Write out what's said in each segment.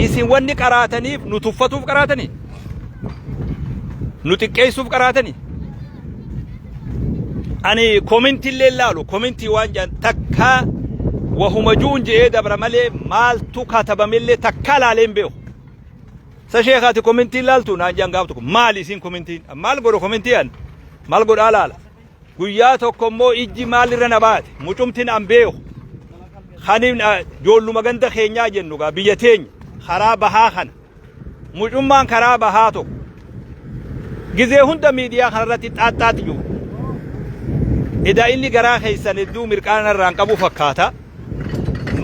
isin wanni qaraataniif nu tuffatuuf qaraatanii nu xiqqeessuuf qaraatanii ani kominti illee laalu kominti waan jaan takka wahuma juun jee dabra malee maaltu katabamillee takka laaleen beeku sa sheekhaati kominti laaltu naan jaan gaaftu maal isin komintiin maal godho komintiyan maal godhaa laala guyyaa tokko immoo ijji maalirra na baate mucumtiin an beeku khanin joolluma ganda keenyaa jennu gaa biyya teenya karaa bahaa kana mucummaan karaa bahaa tokko gizee hunda miidiyaa kanarratti xaaxxaati jiru ida inni garaa keessan hedduu mirqaana irraan qabu fakkaata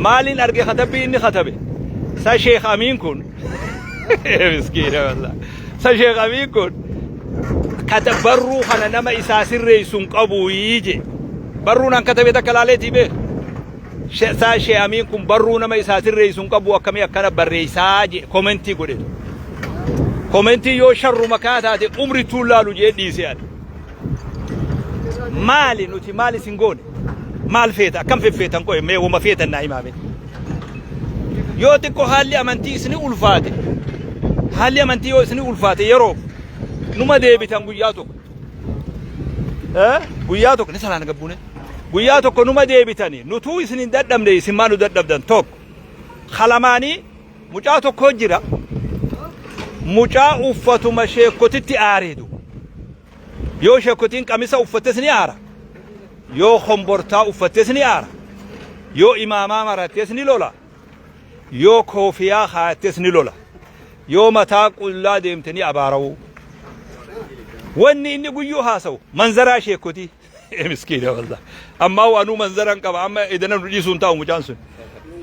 maalin arge khatabbii inni khatabe sa sheekh amiin kun miskiina wallah sa sheekh amiin kun katabarruu kana nama isaa sirreessuun qabu yiije barruun an katabe takka laaleetii beek sa sheekh amiin kun barruu nama isaa sirreessuun qabu akkamii akkana barreessaa je komentii godhe komentii yoo sharru makaa taate umri tuulaalu jee dhiise ati maali nuti maali singoone maal feeta akkam feffeetan qoye mee wama feetan naa himaame yoo xiqqoo haalli amantii isini ulfaate haalli amantii yoo isini ulfaate yeroo numa deebitan guyyaa tokko ni salaan gabbuune guyyaa tokko numa deebitani nutuu isinin dadhabne isin maa nu dadhabdan tokko khalamaanii mucaa tokko jira mucaa uffatuma sheekotitti aareedu yoo sheekotiin qamisa uffattes ni aara yoo khombortaa uffattes ni aara yoo imaamaa marattes ni lola yoo koofiyaa kaayattes ni lola yoo mataa qullaa deemte ni abaarawu wanni inni guyyuu haasawu manzaraa sheekotii miskiina wallah amma waanuu manzaran qaba amma idana nu dhiisuun taa'u mucaan sun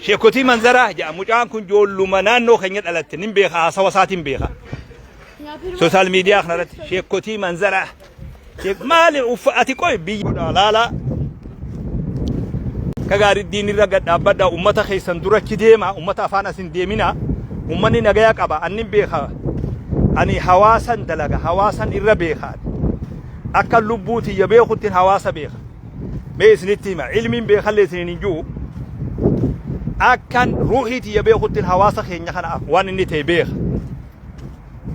sheekotii manzaraa jedha mucaan kun joolluma naannoo keenya dhalatte nin beeka haasawa isaatiin beeka sooshaal miidiyaa kanarratti sheekotii manzaraa maali ati qoy biyya laala kagaari diinirra gad dhaabbadhaa ummata keessan durachi deema ummata afaan asin deemina ummanni nagaya qaba annin beeka ani hawaasan dalaga hawaasan irra beeka akka lubbuuti ya beekuttiin hawaasa beeka mee isinitti hima ilmiin beekallee isinin juu akkan ruuhiiti ya beekuttiin hawaasa keenya kana waan inni ta'e beeka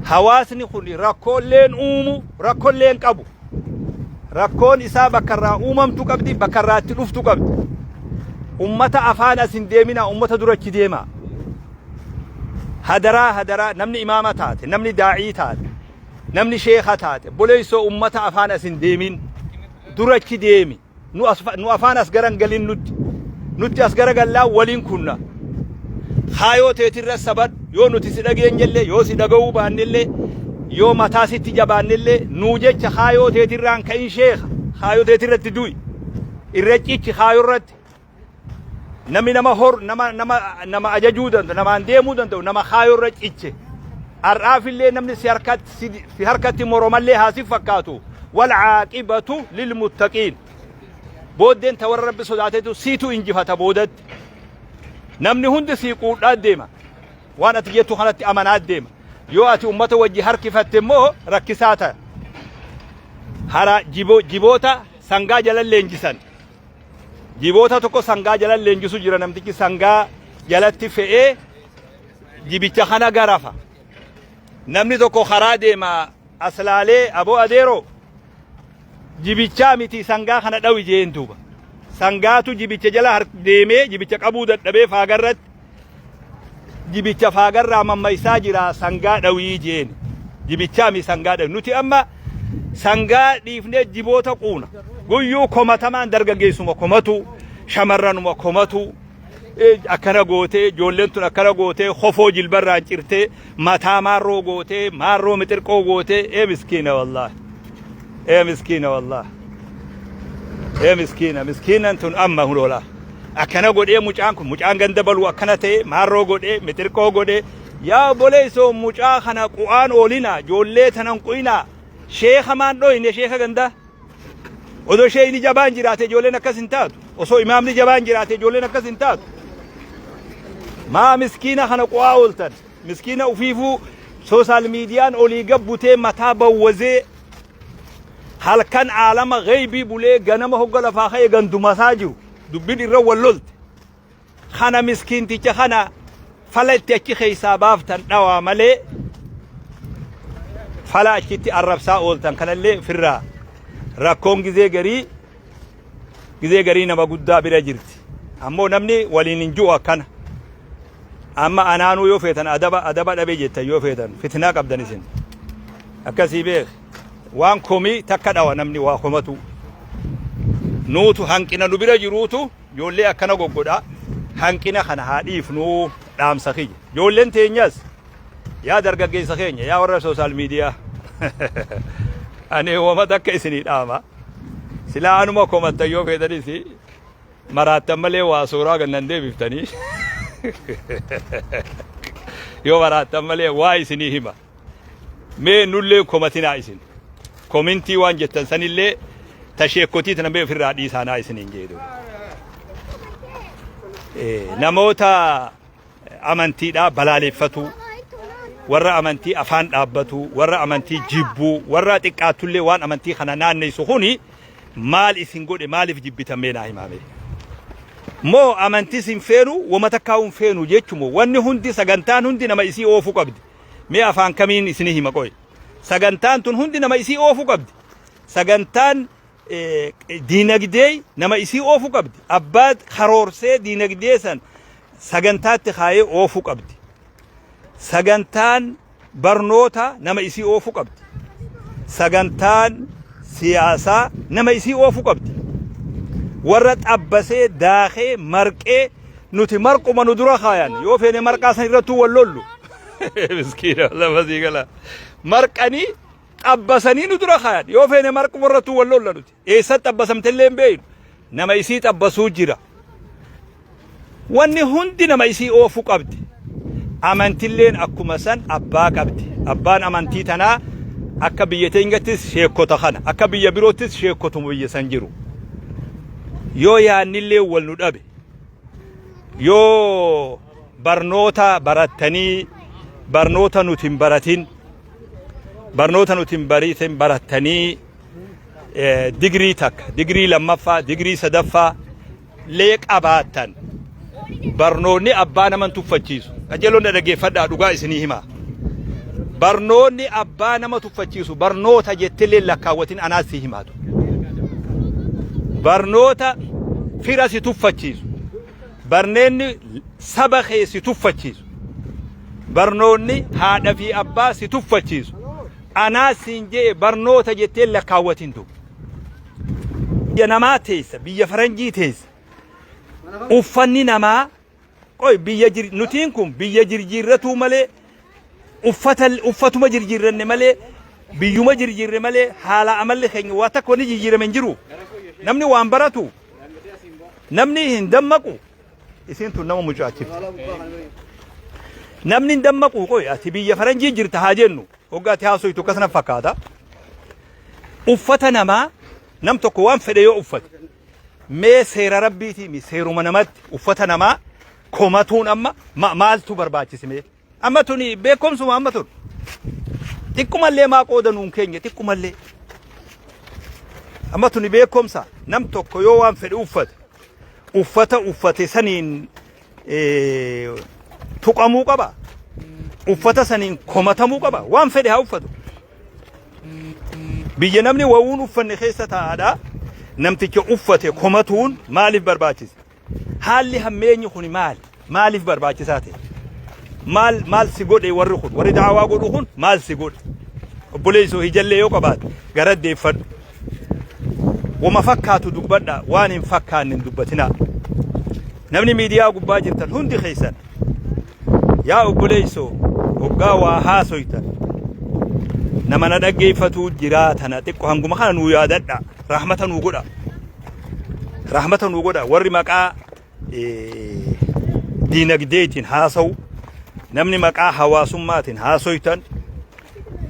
hawaasni kun rakkoolleen uumu rakkoolleen qabu rakkoon isaa bakkarraa uumamtu qabdi bakkarraa itti dhuftu qabdi ummata afaan asin deemina ummata durachi deema hadaraa namni imaama taate namni daa'ii taate namni sheekha taate boleeysoo ummata afaan asin deemin durachi deemi nu afaan as garan galin nutti as gara gallaa waliin kunna haayoo teetirra sabad yoo nuti si dhageenyellee yoo si dhaga'uu baannellee yoo mataa sitti jabaannellee nuu jecha haayoo teetirraan ka'in sheekha haayoo teetirratti du'i irra cichi haayoo irratti namni nama ajajuu danda'u namaan deemuu danda'u nama haayoo irra ciche arraafillee namni si harkatti moromallee haasif fakkaatu wal caaqibatu lilmuttaqiin booddeen ta warra rabbi sodaatetu siitu injifata boodatti namni hundi sii quudhaa deema waan ati jettu kanatti amanaa deema yoo ati ummata wajji harkifatte immoo rakkisaa ta'a hara jiboota sangaa jala leenjisan jiboota tokko sangaa jala leenjisu jira namtichi sangaa jalatti fe'ee jibicha kana garafa namni tokko karaa deema aslaalee aboo adeero jibichaa miti sangaa kana dhawi jeen duuba sangaatu jibicha jala deemee jibicha qabuu dadhabee faagarratti jibicha faagarraa mammaysaa jira sangaa dhawii jeen jibichaa mi sangaa dhawi nuti amma sangaa dhiifnee jiboota quuna guyyuu komatamaan dargaggeessuma komatu shamarranuma komatu akkana gootee ijoolleen tun akkana gootee khofoo jilbarraan cirtee mataa maarroo gootee maarroo mixirqoo gootee miskiina wallahi miskiina wallahi miskiinan tun amma hulola akkana godhee mucaan kun mucaan ganda balu akkana ta'e maarroo godhee mixirqoo godhee yaa boleeysoo mucaa kana qu'aan oolina ijoollee tanan qu'ina sheekha maan dhoyne sheekha ganda odoo sheeyni jabaan jiraate ijoolleen akkas hin taatu osoo imaamni jabaan jiraate ijoolleen akkas hin taatu maa miskiina kana qu'aa ooltan miskiina ufiifuu sooshaal miidiyaan olii gabbutee mataa bawwazee halkan aalama ghaybii bulee ganama hogga lafaa ka'e gandumasaa jiru dubbin irra wallolte kana miskiinticha kana fala itti achi keessaa baaftan dhawaa malee fala achitti arrabsaa ooltan kanallee firraa rakkoon gizee garii nama guddaa bira jirti ammoo namni waliin hin jiru akkana amma anaanuu yoo feetan adaba dhabee jettan yoo feetan fitnaa qabdan isin akkasii beek waan komii takka dhawa namni waa komatu nuutu hanqina nu bira jiruutu ijoollee akkana goggodha hanqina kana haadhiifnu dhaamsa kiyya ijoolleen teenyas yaa dargaggeessa keenya yaa warra sooshaal miidiyaa ani wama takka isinii dhaama silaa anuma komattan yoo feetanis maraattan malee waa suuraa gannan deebiftanii yoo maraattan malee waa isinii hima mee nullee komatinaa isin komintii waan jettan sanillee tasheekkotii tana mee ofirraa dhiisaanaa isiniin jedhu namoota amantiidhaa balaaleffatu warra amantii afaan dhaabbatu warra amantii jibbu warra xiqqaatullee waan amantii kana naanneessu kuni maal isin godhe maaliif jibbitamee naa himame moo amantii sin feenu wama takkaa'uun feenu jechumo wanni hundi sagantaan hundi nama isii oofu qabdi mee afaan kamiin isinii hima qoy sagantaan tun hundi nama isii oofu qabdi sagantaan diinagdee nama isii oofu qabdi abbaa karoorsee diinagdee san sagantaatti kaayee oofu qabdi sagantaan barnoota nama isii oofu qabdi sagantaan siyaasaa nama isii oofu qabdi warra xabbasee daakee marqee nuti marquma nu dura kaayan yoo feene marqaa san irrattuu wallollu miskiina lafasii gala marqanii xabbasanii nu dura kaayan yoo feene marquma irrattuu wallolla nuti eessatti xabbasamtellee hin beeynu nama isii xabbasuu jira wanni hundi nama isii oofu qabdi amantilleen akkuma san abbaa qabdi abbaan amantii tanaa akka biyya teenyattis sheekota kana akka biyya biroottis sheekotuma biyya san jiru yoo yaannillee wal nu dhabe yoo barnoota barattanii barnoota nutin baratin barnoota nutin bariitin barattanii digrii takka digrii lammaffaa digrii sadaffaa lee qabaattan barnoonni abbaa naman tuffachiisu qajeeloon dhaggeeffadhaa dhugaa isinii himaa barnoonni abbaa nama tuffachiisu barnoota jettillee lakkaawwatin anaas si himaatu barnoota fira si tuffachiisu barneenni saba kee si tuffachiisu barnoonni haadha fi abbaa si tuffachiisu anaas siin jee barnoota jettee lakkaawwatin tu biyya namaa teessa biyya faranjii teessa uffanni namaa qoy biyya nutiin kun biyya jirjiirratu malee uffatuma jirjiirranne malee biyyuma jirjiirre malee haala amalli keenya waa takka wani jirjiirame hin jiru namni waan baratu namni hin dammaqu isin tun nama mucaachifti namni hin dammaqu qoy ati biyya faranjii jirta haa jennu hoggaati haasoytu akkasana fakkaata uffata namaa nam tokko waan fedhe yoo uffate mee seera rabbiitii mi seeruma namatti uffata namaa komatuun amma maaltu barbaachisime amma tuni beekomsuma amma tun xiqqummallee maa qoodanuun keenya xiqqummallee amma tuni beekomsa nam tokko yoo waan fedhe uffate saniin tuqamuu qaba uffata saniin komatamuu qaba waan fedhe haa uffatu biyya namni wawuun uffanne keessa taa'aadha namticha uffate komatuun maaliif barbaachisa haalli hammeenyi kun maaliif barbaachisaa ta'e maal si godhe warri daawaa godhu kun maal si godhe obboleessoo hijallee yoo qabaate garaddeeffadhu wama fakkaatu dubbadha waan hin fakkaanne hin dubbatinaa namni miidiyaa gubbaa jirtan hundi keessan yaa obboleessoo hoggaa waa haasoytan nama na dhaggeeffatu jiraatana xiqqoo hanguma kana nuu yaadadha rahmata nuu godha warri maqaa diinagdeetiin haasawu namni maqaa hawaasummaatiin haasoytan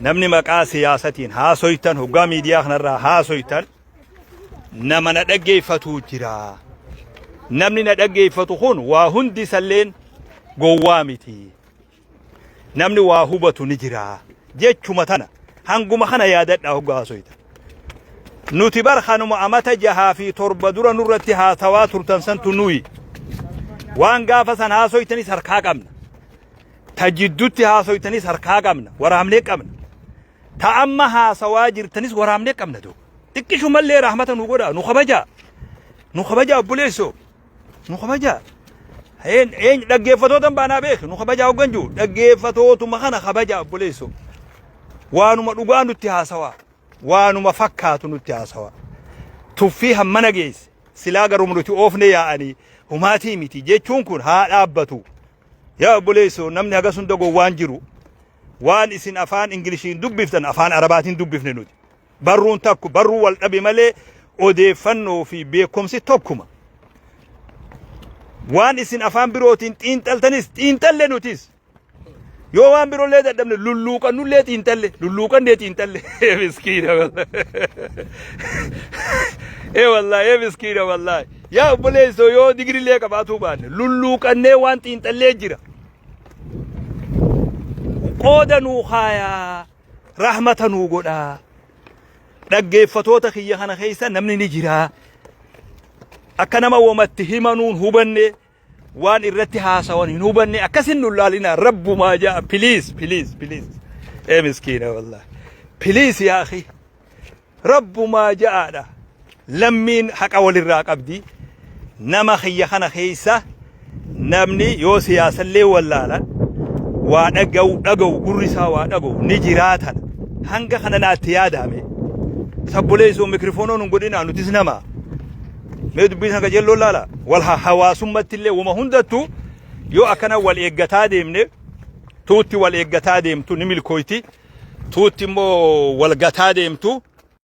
namni maqaa siyaasatiin haasoytan hoggaa miidiyaa kanarraa haasoytan nama na dhaggeeffatu jira namni na dhaggeeffatu kun waa hundi salleen gowwaa miti namni waa hubatu ni jira jechuma tana hanguma kana yaadadha hoggaa haasoytan nuti bar kanuma amata jahaa fi torba dura nurratti haasawaa turtan santu nuyi waan gaafa san haasoytanis harkaa qabna تجدت هاسويتني سركا قمنا ورامني قمنا تأمها سواجر تنس ورامني قمنا دو تكشو ملي رحمة نقودا نخبجا بوليسو نخبجا هين دغيفتو تنبانا بيخ نخبجا وغنجو دغيفتو تمخنا خبجا بوليسو وانو مدغان نتياسوا وانو مفكاتو نتياسوا تفيها منغيس سلاغا رمرتي اوفني يعني هماتي ميتي جيچون كون ها دابتو يا بوليسو نمني هغا سندغو وانجيرو وان اسين افان انجليشين دبفتن افان عرباتين دبفن نودي برون تاكو برو والدبي ملي اودي فنو في بيكمسي توكما وان اسين افان بروتين تنتل نوتيس يو وان برو لي ددمن لولوكا نولي تنتل لولوكا دي تنتل مسكين والله اي والله يا مسكين والله يا بوليسو يو ديغري ليك باتو بان لولوكا ني وان تنتل جيرا قودنو خايا رحمة نوغودا دغيفتوتا خيا خنا خيسا نمني نجرا اكنما ومتهمنون هوبني وان الرتها سوان هوبني اكسن لالنا رب ما جاء بليز اي مسكينه والله بليز يا اخي رب ما جاء لمين حق اول الراقب دي نما خيا خنا خيسا نمني يو سياسه لي ولا ودغو غريسا ودغو نجراتن هانغا خنا ناتيادامي سبوليسو ميكروفونون غودينا نوتيسنما ميد بيت هانغا جيلو لالا والها حواسمت اللي وما هندتو يو اكنا والايغتا ديمني توتي والايغتا ديمتو نميل كويتي توتي مو والغتا ديمتو